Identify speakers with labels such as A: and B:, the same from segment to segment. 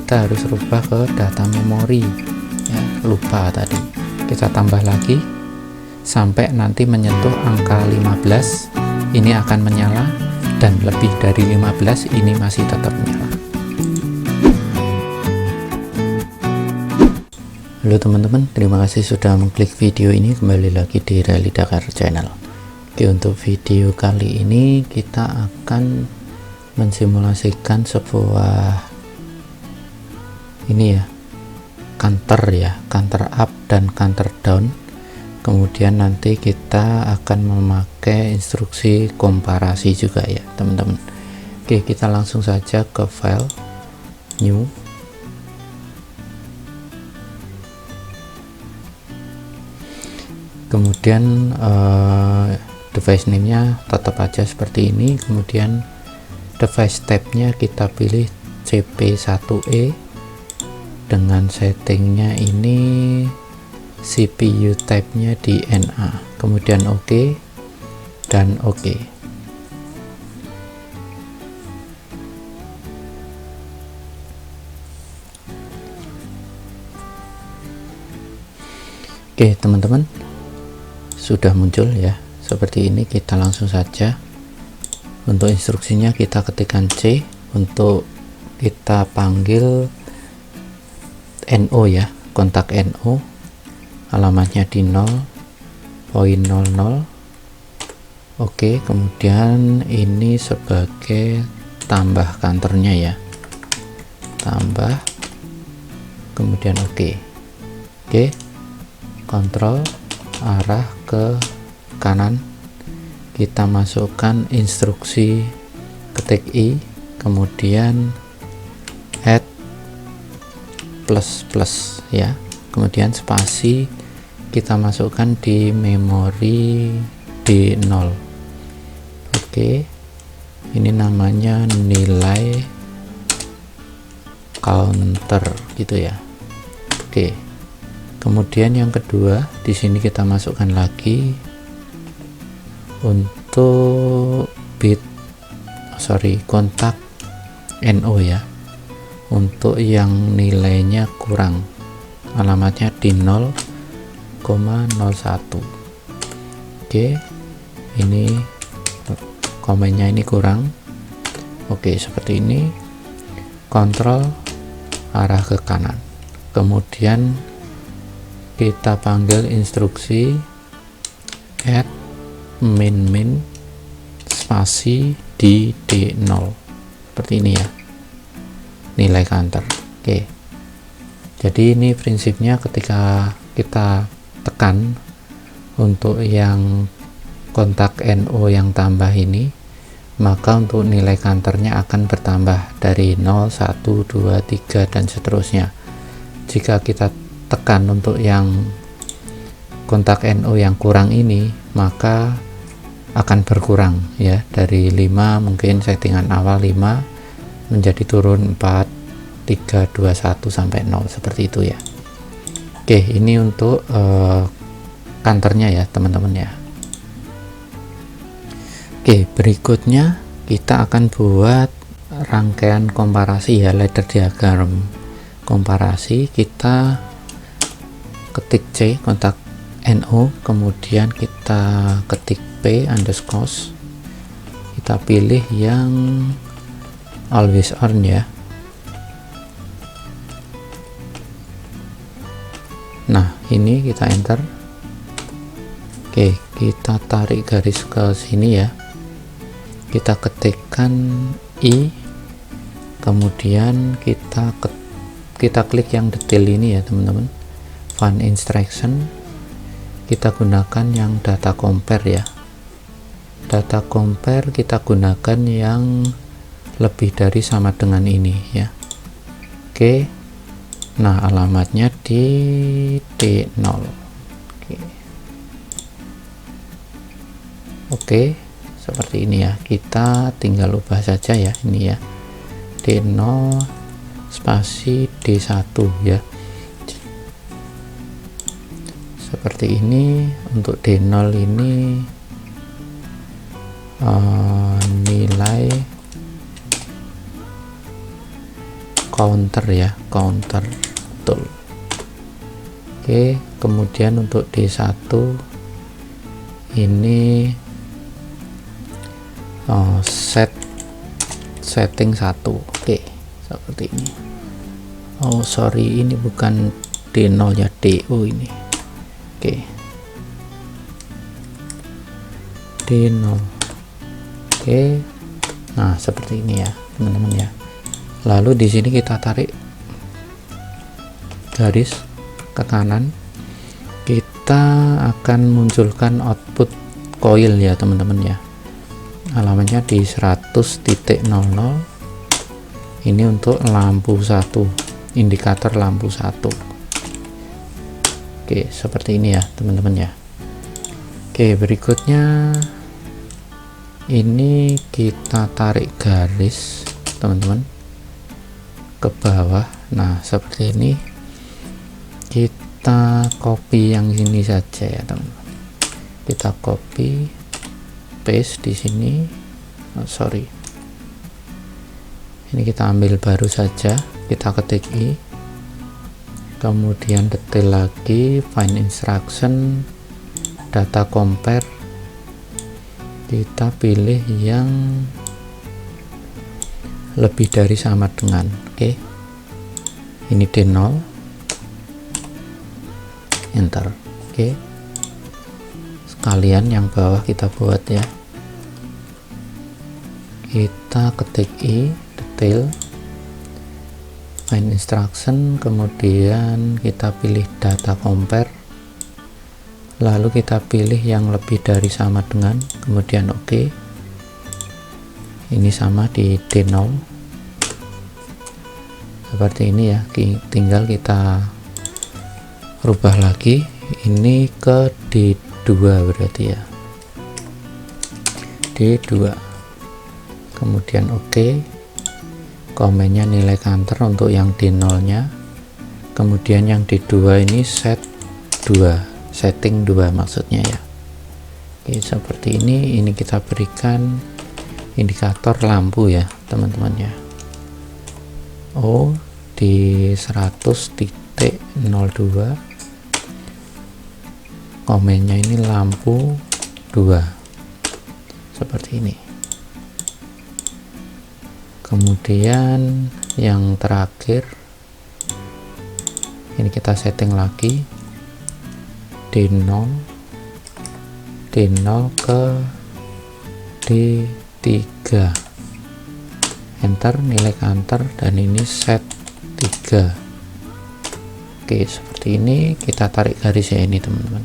A: kita harus rubah ke data memori ya, lupa tadi. Kita tambah lagi sampai nanti menyentuh angka 15, ini akan menyala, dan lebih dari 15 ini masih tetap menyala. Halo teman-teman, terima kasih sudah mengklik video ini. Kembali lagi di Rally Dakar Channel. Oke, untuk video kali ini kita akan mensimulasikan sebuah ini ya, counter up dan counter down. Kemudian nanti kita akan memakai instruksi komparasi juga ya teman-teman. Oke, kita langsung saja ke file new. Kemudian device name nya tetap aja seperti ini. Kemudian device type nya kita pilih CP1E dengan settingnya ini CPU type nya di NA, kemudian OK dan OK. Oke teman-teman, sudah muncul ya seperti ini. Kita langsung saja, untuk instruksinya kita ketikkan C, untuk kita panggil NO ya, kontak NO, alamatnya di 0.00. Oke, kemudian ini sebagai tambah counternya ya, tambah, kemudian OK. Oke, kontrol arah ke kanan, kita masukkan instruksi ketik I, kemudian add plus ya, kemudian spasi kita masukkan di memori D0. Oke, ini namanya nilai counter gitu ya. Oke, kemudian yang kedua di sini kita masukkan lagi untuk kontak NO ya, untuk yang nilainya kurang, alamatnya di 0,01. Oke, ini komennya ini kurang. Oke, seperti ini. Kontrol arah ke kanan, kemudian kita panggil instruksi add min spasi di D0 seperti ini ya, nilai counter. Oke, jadi ini prinsipnya ketika kita tekan untuk yang kontak NO yang tambah ini, maka untuk nilai counternya akan bertambah dari 0, 1, 2, 3 dan seterusnya. Jika kita tekan untuk yang kontak NO yang kurang ini, maka akan berkurang ya, dari 5 mungkin settingan awal 5 menjadi turun 4, 3, 2, 1 sampai 0 seperti itu ya. Oke, ini untuk counternya ya teman-teman ya. Oke, berikutnya kita akan buat rangkaian komparasi ya, ladder diagram komparasi. Kita ketik C kontak NO, kemudian kita ketik P underscore, kita pilih yang always on ya. Nah, ini kita enter. Oke, kita tarik garis ke sini ya, kita ketikkan I, kemudian kita klik yang detail ini ya teman-teman, fun instruction. Kita gunakan yang data compare ya, data compare kita gunakan yang lebih dari sama dengan ini ya. Oke, nah alamatnya di D0. Oke, seperti ini ya, kita tinggal ubah saja ya ini ya, D0 spasi D1 ya, seperti ini. Untuk D0 ini nilai counter ya, counter tool. Oke, kemudian untuk D1 ini setting 1. Oke, seperti ini. Oh sorry, ini bukan D0 ya, DO ini. Oke, D0. Oke, nah seperti ini ya teman-teman ya. Lalu di sini kita tarik garis ke kanan, kita akan munculkan output coil ya teman-teman ya. Alamatnya di 100.00. Ini untuk lampu 1, indikator lampu 1. Oke, seperti ini ya teman-teman ya. Oke, berikutnya ini kita tarik garis teman-teman ke bawah. Nah seperti ini, kita copy yang sini saja ya teman-teman. Kita copy paste di sini. Sorry, ini kita ambil baru saja, kita ketik I, kemudian detail lagi, find instruction, data compare, kita pilih yang lebih dari sama dengan. Oke, ini D0, enter. Oke, sekalian yang bawah kita buat ya, kita ketik I, detail, find instruction, kemudian kita pilih data compare, lalu kita pilih yang lebih dari sama dengan, kemudian oke. Ini sama di D0 seperti ini ya. Tinggal kita rubah lagi ini ke D2 berarti ya, D2, kemudian oke. Komennya nilai counter untuk yang D0 nya, kemudian yang D2 ini set 2, setting 2 maksudnya ya. Oke, seperti ini kita berikan indikator lampu ya teman-teman ya. Oh, di 100.02 komennya ini lampu 2 seperti ini. Kemudian yang terakhir ini kita setting lagi D0 ke D3, enter, nilai counter, dan ini set 3. Oke, seperti ini. Kita tarik garis ya ini teman-teman.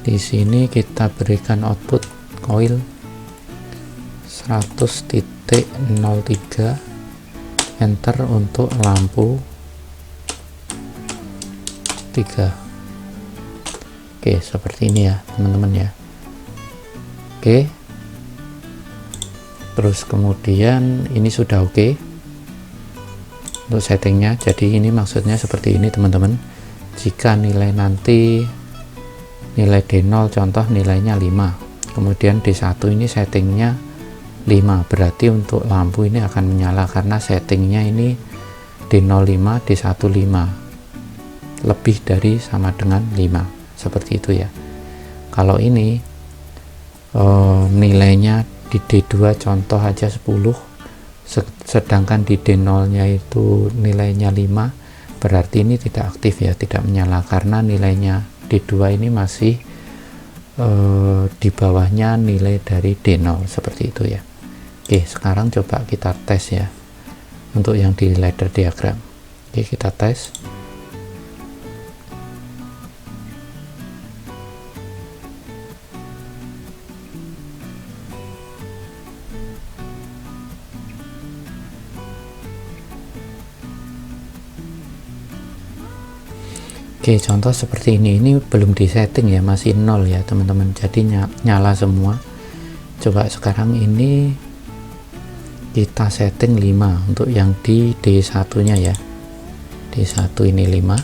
A: Di sini kita berikan output coil 100.03, enter untuk lampu 3. Oke, seperti ini ya teman-teman ya. Oke, terus kemudian ini sudah oke untuk settingnya. Jadi ini maksudnya seperti ini teman-teman. Jika nilai nanti nilai D0 contoh nilainya 5, kemudian D1 ini settingnya 5, berarti untuk lampu ini akan menyala karena settingnya ini D05, D1 5, lebih dari sama dengan 5, seperti itu ya. Kalau ini nilainya di D2 contoh aja 10, sedangkan di D0 nya itu nilainya 5, berarti ini tidak aktif ya, tidak menyala karena nilainya D2 ini masih di bawahnya nilai dari D0, seperti itu ya. Oke, sekarang coba kita tes ya untuk yang di ladder diagram. Oke, kita tes. Oke, contoh seperti ini belum disetting ya, masih 0 ya teman-teman, jadi nyala semua. Coba sekarang ini kita setting 5 untuk yang di D1 nya ya, D1 ini 5.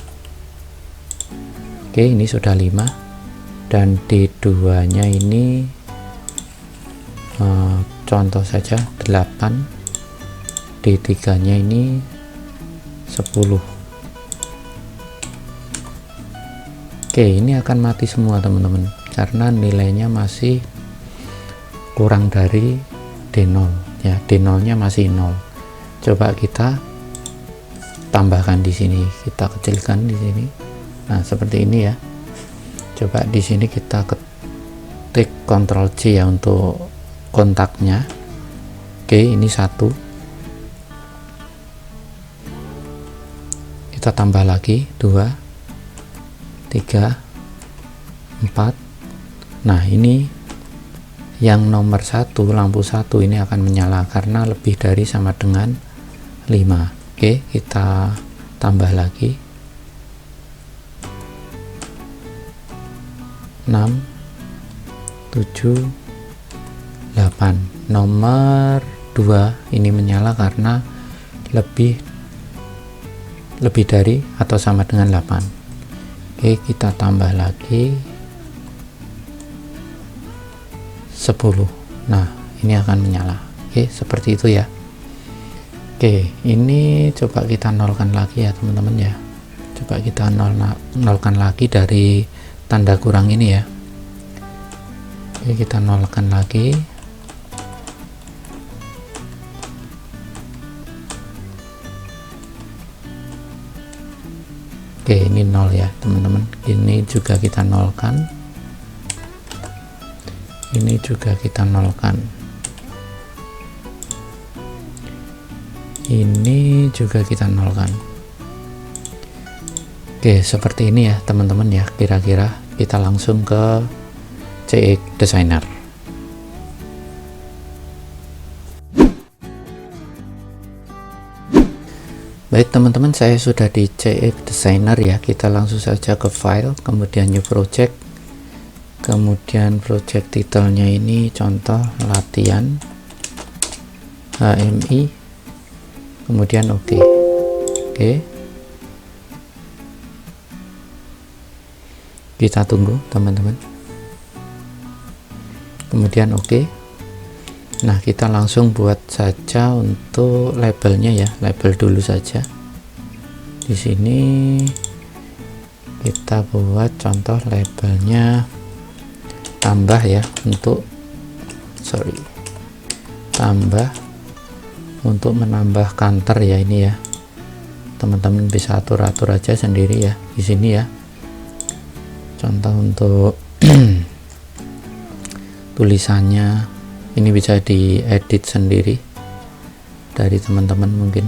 A: Oke, ini sudah 5, dan D2 nya ini contoh saja 8, D3 nya ini 10. Oke, ini akan mati semua teman-teman karena nilainya masih kurang dari D0 ya, D0 nya masih 0. Coba kita tambahkan di sini, kita kecilkan di sini. Nah, seperti ini ya. Coba di sini kita ketik Ctrl C ya untuk kontaknya. Oke, ini 1. Kita tambah lagi 2, 3, 4. Nah, ini yang nomor 1, lampu 1 ini akan menyala karena lebih dari sama dengan 5. Oke, kita tambah lagi 6, 7, 8. Nomor 2 ini menyala karena lebih dari atau sama dengan 8. Oke, kita tambah lagi 10. Nah, ini akan menyala. Oke, seperti itu ya. Oke, ini coba kita nolkan lagi ya teman-teman ya. Coba kita nolkan lagi dari tanda kurang ini ya. Oke, kita nolkan lagi. Oke, ini 0 ya teman-teman. Ini juga kita nolkan. Ini juga kita nolkan. Ini juga kita nolkan. Oke, seperti ini ya teman-teman ya. Kira-kira kita langsung ke CX Designer. Baik teman-teman, saya sudah di CX Designer ya. Kita langsung saja ke file, kemudian new project, kemudian project titelnya ini contoh latihan HMI, kemudian oke. Kita tunggu teman-teman, kemudian oke. Nah, kita langsung buat saja untuk labelnya ya, label dulu saja. Di sini kita buat contoh labelnya tambah ya, tambah untuk menambah counter ya ini ya. Teman-teman bisa atur-atur aja sendiri ya di sini ya. Contoh untuk tulisannya ini bisa diedit sendiri dari teman-teman mungkin.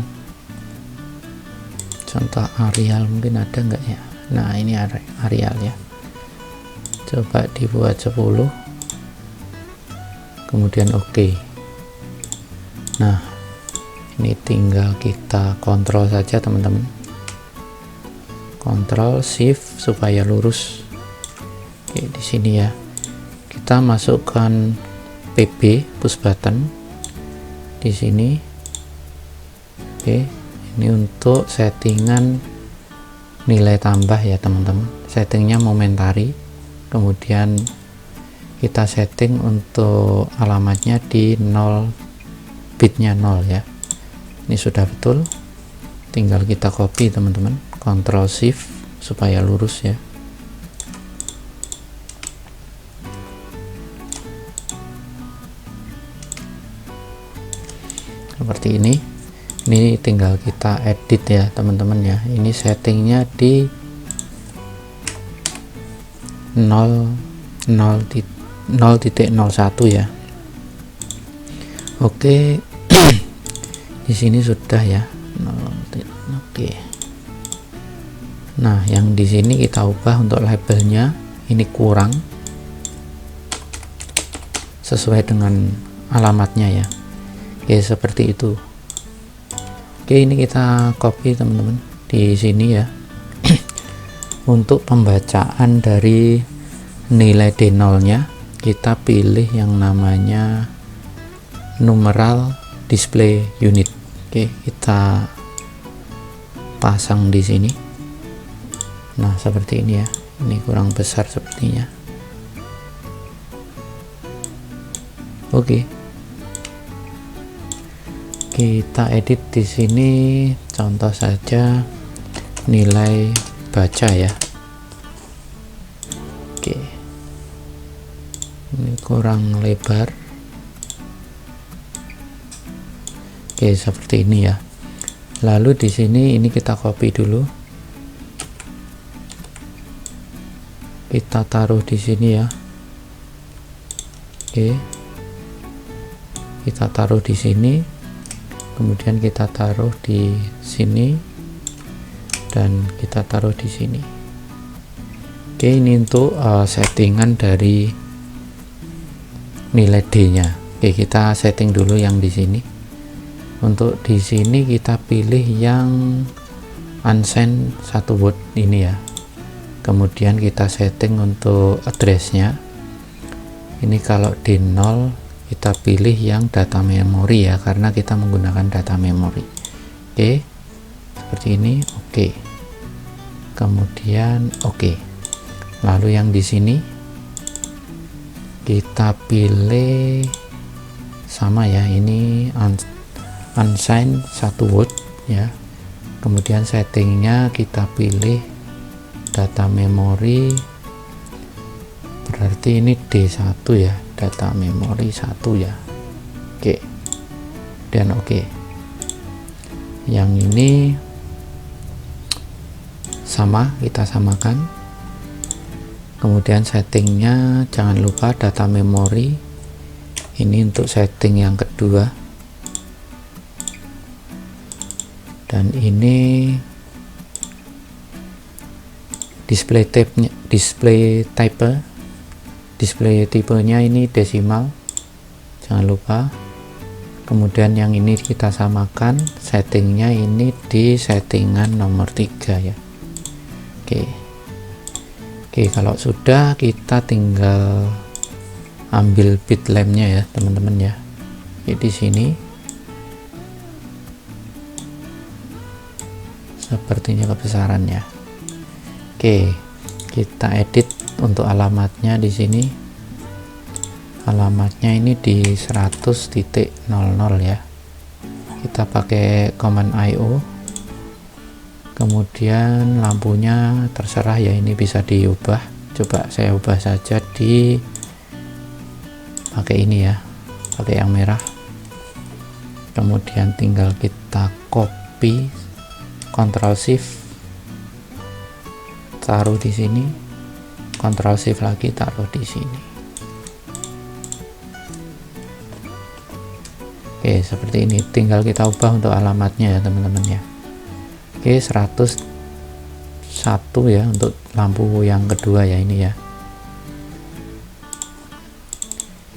A: Contoh Arial mungkin ada enggak ya? Nah, ini Arial ya. Coba dibuat 10, kemudian oke. Nah, ini tinggal kita kontrol saja teman-teman, kontrol shift supaya lurus. Oke, di sini ya kita masukkan PB push button di sini. Oke, ini untuk settingan nilai tambah ya teman-teman, settingnya momentari. Kemudian kita setting untuk alamatnya di 0, bitnya 0 ya. Ini sudah betul, tinggal kita copy teman-teman, Ctrl Shift supaya lurus ya. Seperti ini tinggal kita edit ya teman-teman ya. Ini settingnya di 0.01 ya. Oke. Di sini sudah ya. Oke. Nah, yang di sini kita ubah untuk labelnya, ini kurang sesuai dengan alamatnya ya. Oke, seperti itu. Oke, ini kita copy teman-teman di sini ya. Untuk pembacaan dari nilai D0 nya kita pilih yang namanya numeral display unit. Oke, kita pasang di sini. Nah, seperti ini ya. Ini kurang besar sepertinya. Oke, Kita edit di sini, contoh saja nilai baca ya. Oke, ini kurang lebar. Oke, seperti ini ya. Lalu di sini ini kita copy dulu, kita taruh di sini ya. Oke, kita taruh di sini, kemudian kita taruh di sini, dan kita taruh di sini. Oke, ini untuk settingan dari nilai D nya. Oke, kita setting dulu yang di sini. Untuk di sini kita pilih yang unsigned 1 word ini ya. Kemudian kita setting untuk addressnya. Ini kalau di 0 kita pilih yang data memori ya, karena kita menggunakan data memori. Oke, seperti ini. Oke, kemudian oke. Lalu yang di sini kita pilih sama ya, ini unsigned 1 word ya. Kemudian settingnya kita pilih data memori, berarti ini D1 ya, data memori 1 ya. Oke, dan oke. Yang ini sama, kita samakan. Kemudian settingnya jangan lupa data memori, ini untuk setting yang kedua. Dan ini display tipenya ini desimal, jangan lupa. Kemudian yang ini kita samakan, settingnya ini di settingan nomor 3 ya. Oke, kalau sudah kita tinggal ambil bitlampnya ya teman-teman ya. Di sini sepertinya kebesarannya. Oke, kita edit untuk alamatnya di sini. Alamatnya ini di 100.00 ya. Kita pakai command IO. Kemudian lampunya terserah ya, ini bisa diubah. Coba saya ubah saja di pakai ini ya, pakai yang merah. Kemudian tinggal kita copy, Ctrl Shift taruh di sini, Ctrl Shift lagi taruh di sini. Oke, seperti ini. Tinggal kita ubah untuk alamatnya ya teman-teman ya. Oke, 101 ya untuk lampu yang kedua ya, ini ya.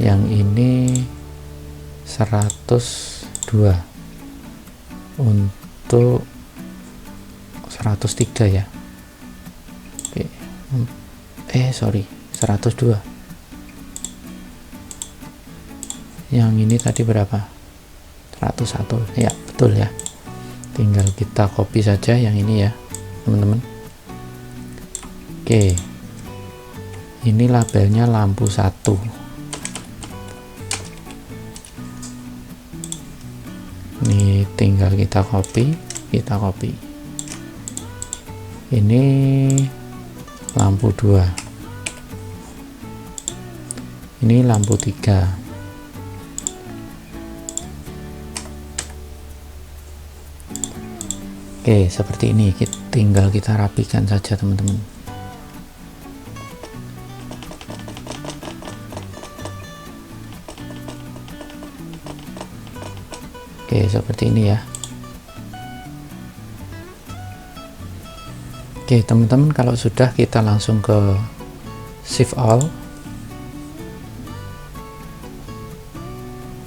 A: Yang ini 102 untuk 103 ya. Oke. Sorry, 102. Yang ini tadi berapa? 101 ya, betul ya. Tinggal kita copy saja yang ini ya teman-teman. Oke, ini labelnya lampu 1. Ini tinggal kita copy. Ini lampu 2, ini lampu 3. Oke, seperti ini. Tinggal kita rapikan saja teman-teman. Oke, seperti ini ya. Oke teman-teman, kalau sudah kita langsung ke Shift All.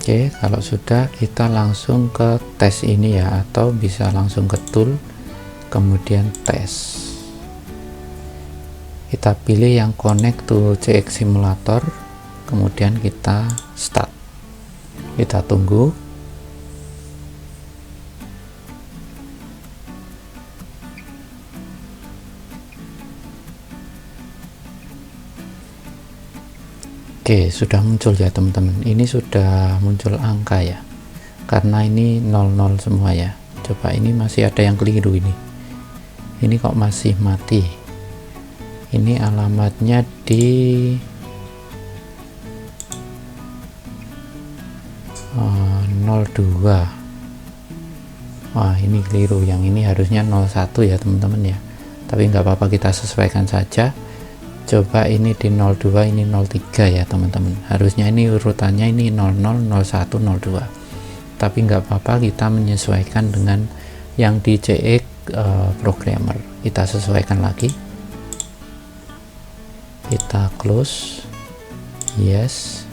A: Oke, kalau sudah kita langsung ke tes ini ya, atau bisa langsung ke tool kemudian tes. Kita pilih yang connect to CX simulator, kemudian kita start. Kita tunggu. Oke, sudah muncul ya teman-teman. Ini sudah muncul angka ya. karena ini 00 semua ya. Coba ini masih ada yang keliru ini kok masih mati. Ini alamatnya di 02. Wah, ini keliru, yang ini harusnya 01 ya teman-teman ya, tapi nggak apa-apa, kita sesuaikan saja. Coba ini di 02, ini 03 ya teman-teman, harusnya ini urutannya ini 00, 01, 02, tapi nggak apa-apa, kita menyesuaikan dengan yang di CX programmer. Kita sesuaikan lagi, kita close, yes.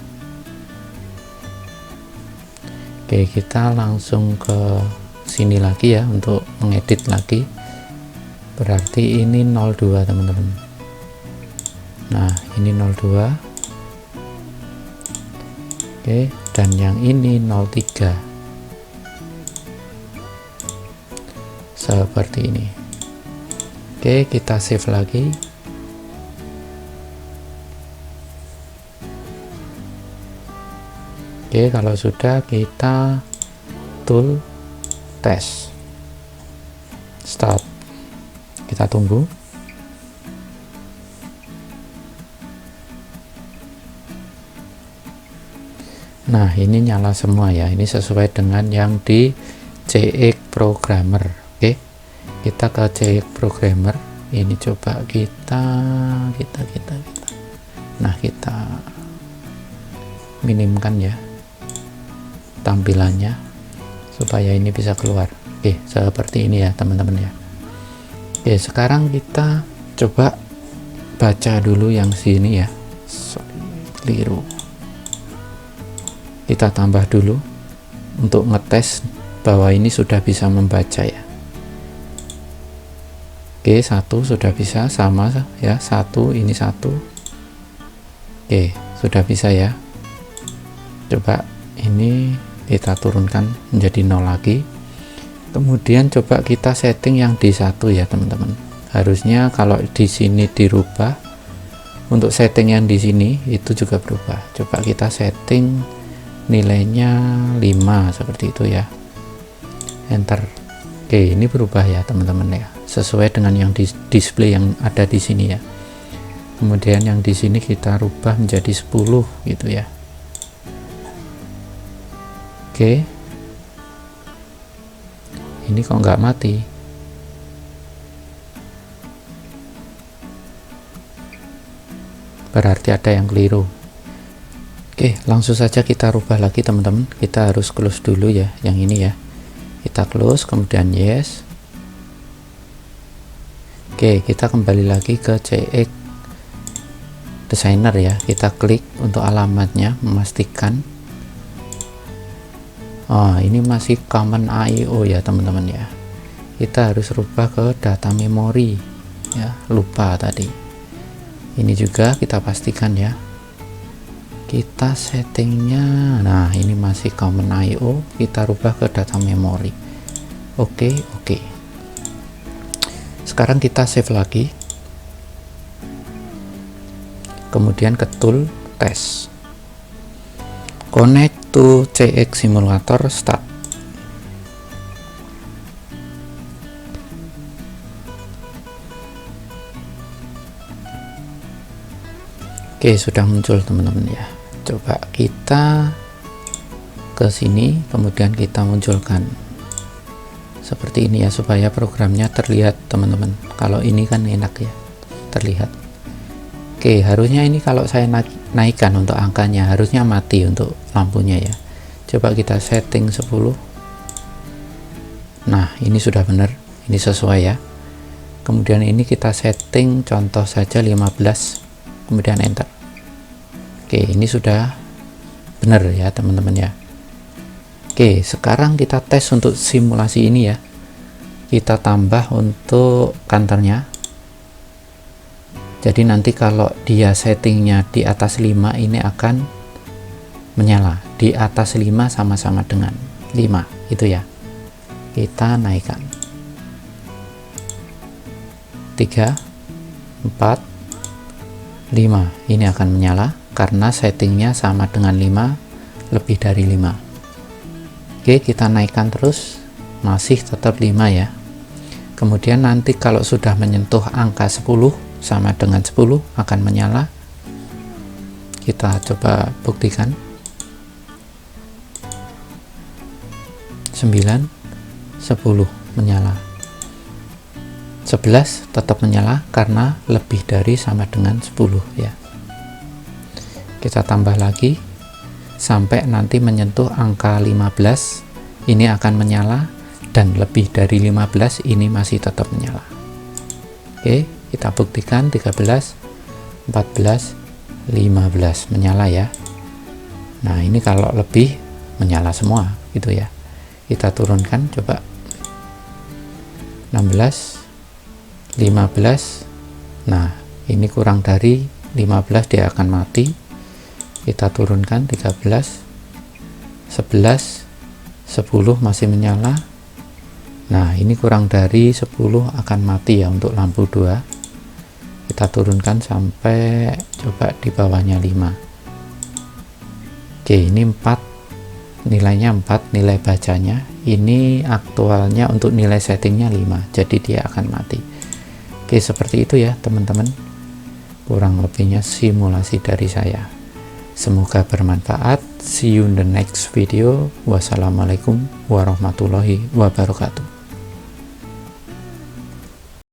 A: Oke, kita langsung ke sini lagi ya untuk mengedit lagi. Berarti ini 02 teman-teman. Nah, ini 02. Oke, dan yang ini 03. Seperti ini. Oke, kita save lagi. Oke, kalau sudah, kita tool tes start, kita tunggu. Nah, ini nyala semua ya, ini sesuai dengan yang di CX programmer. Oke, kita ke CX programmer, ini coba kita nah, kita minimkan ya tampilannya supaya ini bisa keluar. Oke, seperti ini ya teman-teman ya. Oke, sekarang kita coba baca dulu yang sini ya. Keliru, kita tambah dulu untuk ngetes bahwa ini sudah bisa membaca ya. Oke, 1 sudah bisa, sama ya, 1 ini 1. Oke, sudah bisa ya. Coba ini kita turunkan menjadi 0 lagi. Kemudian coba kita setting yang di 1 ya teman-teman. Harusnya kalau di sini dirubah, untuk setting yang di sini itu juga berubah. Coba kita setting nilainya 5 seperti itu ya. Enter. Oke, ini berubah ya teman-teman ya, sesuai dengan yang di display yang ada di sini ya. Kemudian yang di sini kita rubah menjadi 10 gitu ya. Oke, ini kok nggak mati? Berarti ada yang keliru. Oke, langsung saja kita rubah lagi teman-teman. Kita harus close dulu ya, yang ini ya. Kita close, kemudian yes. Oke, kita kembali lagi ke CX Designer ya. Kita klik untuk alamatnya, memastikan. Oh, ini masih common IO ya teman-teman ya. Kita harus rubah ke data memori ya, lupa tadi. Ini juga kita pastikan ya. Kita settingnya, nah ini masih common IO, kita rubah ke data memori. Oke. Sekarang kita save lagi. Kemudian ke tool test. Connect to CX simulator, start. Oke, sudah muncul teman-teman ya. Coba kita ke sini, kemudian kita munculkan seperti ini ya, supaya programnya terlihat teman-teman. Kalau ini kan enak ya, terlihat. Oke, harusnya ini kalau saya naikkan untuk angkanya, harusnya mati untuk lampunya ya. Coba kita setting 10. Nah, ini sudah benar, ini sesuai ya. Kemudian ini kita setting contoh saja 15, kemudian enter. Oke, ini sudah benar ya teman-teman ya. Oke, sekarang kita tes untuk simulasi ini ya. Kita tambah untuk kantornya. Jadi nanti kalau dia settingnya di atas 5, ini akan menyala. Di atas 5 sama-sama dengan 5 itu ya. Kita naikkan 3, 4, 5. Ini akan menyala karena settingnya sama dengan 5, lebih dari 5. Oke, kita naikkan terus, masih tetap 5 ya. Kemudian nanti kalau sudah menyentuh angka 10 sama dengan 10 akan menyala. Kita coba buktikan. 9, 10 menyala. 11 tetap menyala karena lebih dari sama dengan 10 ya. Kita tambah lagi sampai nanti menyentuh angka 15, ini akan menyala, dan lebih dari 15 ini masih tetap menyala. Oke, kita buktikan. 13, 14, 15 menyala ya. Nah, ini kalau lebih menyala semua gitu ya. Kita turunkan coba. 16, 15. Nah, ini kurang dari 15 dia akan mati. Kita turunkan 13, 11, 10 masih menyala. Nah, ini kurang dari 10 akan mati ya untuk lampu 2. Kita turunkan sampai coba di bawahnya 5. Oke, ini 4, nilainya 4, nilai bacanya. Ini aktualnya untuk nilai settingnya 5, jadi dia akan mati. Oke, seperti itu ya teman-teman, kurang lebihnya simulasi dari saya. Semoga bermanfaat. See you in the next video. Wassalamualaikum warahmatullahi wabarakatuh.